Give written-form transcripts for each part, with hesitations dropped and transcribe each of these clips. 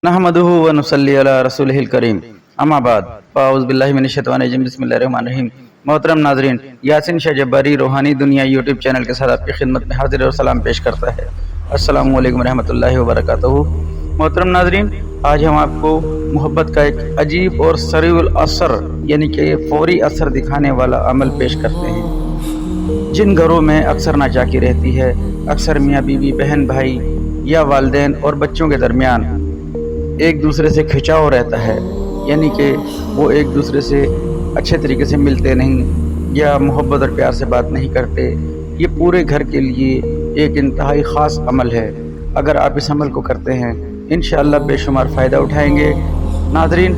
नहमदुहु व नुसल्ली अला रसूलिहिल करीम अम्मा बाद फ़ाऊज़ु बिल्लाहि मिनश शैतानिर रजीम बिस्मिल्लाहिर रहमानिर रहीम। मोहतरम नाज़रीन, यासीन शाह जब्बारी रूहानी दुनिया यूट्यूब चैनल के साथ आपकी खिदमत में हाजिर और सलाम पेश करता है। अस्सलामु अलैकुम रहमतुल्लाहि व बरकातुहू। मोहतरम नाज़रीन, आज हम आपको मोहब्बत का एक अजीब और सरीउल असर यानी कि फौरी असर दिखाने वाला अमल पेश करते हैं। जिन घरों में अक्सर नाचाकी रहती है, अक्सर मियाँ बीवी, बहन भाई या वालिदैन और बच्चों के दरमियान एक दूसरे से खिंचाव रहता है, यानी कि वो एक दूसरे से अच्छे तरीके से मिलते नहीं या मोहब्बत और प्यार से बात नहीं करते, ये पूरे घर के लिए एक इंतहाई ख़ास अमल है। अगर आप इस अमल को करते हैं इंशाअल्लाह बेशुमार फ़ायदा उठाएंगे। नाज़रीन,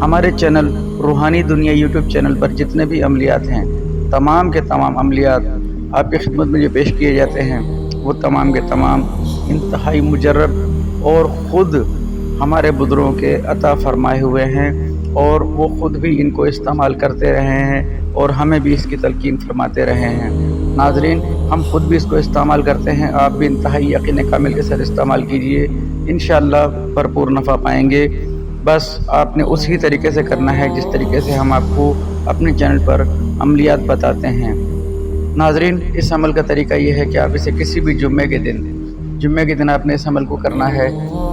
हमारे चैनल रूहानी दुनिया यूट्यूब चैनल पर जितने भी अमलियात हैं, तमाम के तमाम अमलियात आपकी खिदमत में जो पेश किए जाते हैं वो तमाम के तमाम इंतहाई मुजर्रब और ख़ुद हमारे बुजुर्गों के अता फरमाए हुए हैं और वो ख़ुद भी इनको इस्तेमाल करते रहे हैं और हमें भी इसकी तलकीन फरमाते रहे हैं। नाज़रीन, हम ख़ुद भी इसको इस्तेमाल करते हैं, आप भी इंतहाई यकीन कामिल के साथ इस्तेमाल कीजिए, इंशाअल्लाह भरपूर नफ़ा पाएंगे। बस आपने उसी तरीके से करना है जिस तरीके से हम आपको अपने चैनल पर अमलियात बताते हैं। नाज़रीन, इस अमल का तरीका ये है कि आप इसे किसी भी जुम्मे के दिन आपने इस अमल को करना है।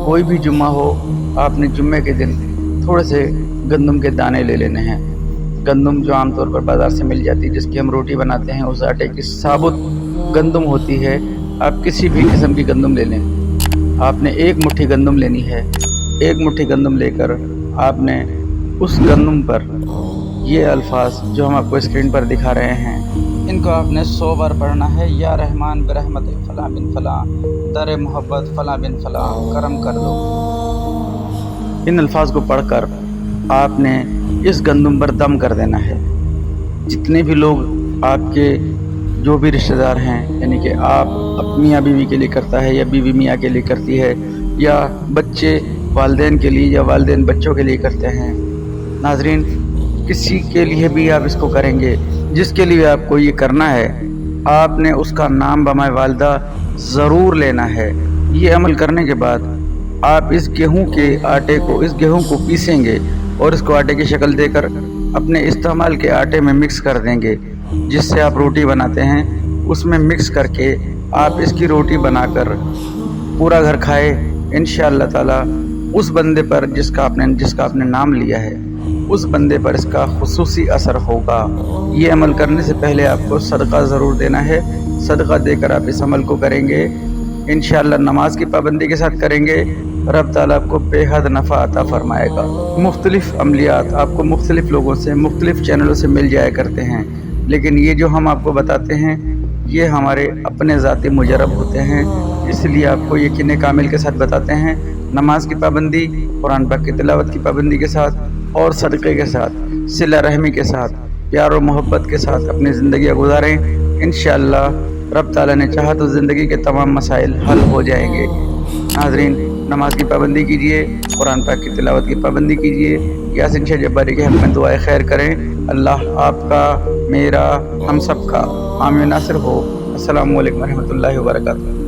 कोई भी जुम्मा हो, आपने जुम्मे के दिन थोड़े से गंदम के दाने ले लेने हैं। गंदम जो आमतौर पर बाज़ार से मिल जाती है, जिसकी हम रोटी बनाते हैं, उस आटे की साबुत गंदम होती है। आप किसी भी किस्म की गंदम ले लें। आपने एक मुट्ठी गंदम लेनी है। एक मुट्ठी गंदम लेकर आपने उस गंदम पर ये अल्फाज जो हम आपको स्क्रीन पर दिखा रहे हैं, इनको आपने 100 बार पढ़ना है। या रहमान बरहमत फ़लाँ बिन फ़लाँ, दर मोहब्बत फ़लाँ बिन फ़लाँ, करम कर दो। इन अल्फाज को पढ़कर आपने इस गंदम पर दम कर देना है। जितने भी लोग आपके जो भी रिश्तेदार हैं, यानी कि आप मियाँ बीवी के लिए करता है या बीवी मियाँ के लिए करती है या बच्चे वालिदैन के लिए या वालिदैन बच्चों के लिए करते हैं। नाज़रीन, किसी के लिए भी आप इसको करेंगे, जिसके लिए आपको ये करना है, आपने उसका नाम बमाए वालदा ज़रूर लेना है। ये अमल करने के बाद आप इस गेहूं को पीसेंगे और इसको आटे की शक्ल देकर अपने इस्तेमाल के आटे में मिक्स कर देंगे। जिससे आप रोटी बनाते हैं उसमें मिक्स करके आप इसकी रोटी बनाकर पूरा घर खाए। इंशाअल्लाह ताला उस बंदे पर जिसका आपने नाम लिया है, उस बंदे पर इसका खुसूसी असर होगा। ये अमल करने से पहले आपको सदका ज़रूर देना है। सदका देकर आप इस अमल को करेंगे, इंशाअल्लाह नमाज की पाबंदी के साथ करेंगे, रब ताला आपको बेहद नफ़ा अता फरमाएगा। मुख्तलिफ़ अमलियात आपको मुख्तलिफ़ लोगों से, मुख्तलिफ़ चैनलों से मिल जाया करते हैं, लेकिन ये जो हम आपको बताते हैं ये हमारे अपने ज़ाती मुजरब होते हैं, इसलिए आपको यकीन कामिल के साथ बताते हैं। नमाज की पाबंदी, कुरान पाक की तिलावत की पाबंदी के साथ और सदक़े के साथ, सिला रहमी के साथ, प्यार और मोहब्बत के साथ अपनी ज़िंदगी गुजारें। इंशाअल्लाह रब ताला ने चाहा तो ज़िंदगी के तमाम मसाइल हल हो जाएंगे। नाज़रीन, नमाज की पाबंदी कीजिए, कुरान पाक की तिलावत की पाबंदी कीजिए, यासीन शाह जब्बारी के हक़ में दुआएं खैर करें। अल्लाह आपका, मेरा, हम सब का हामी नासिर हो। अस्सलामु अलैकुम रहमतुल्लाहि व बरकातुहू।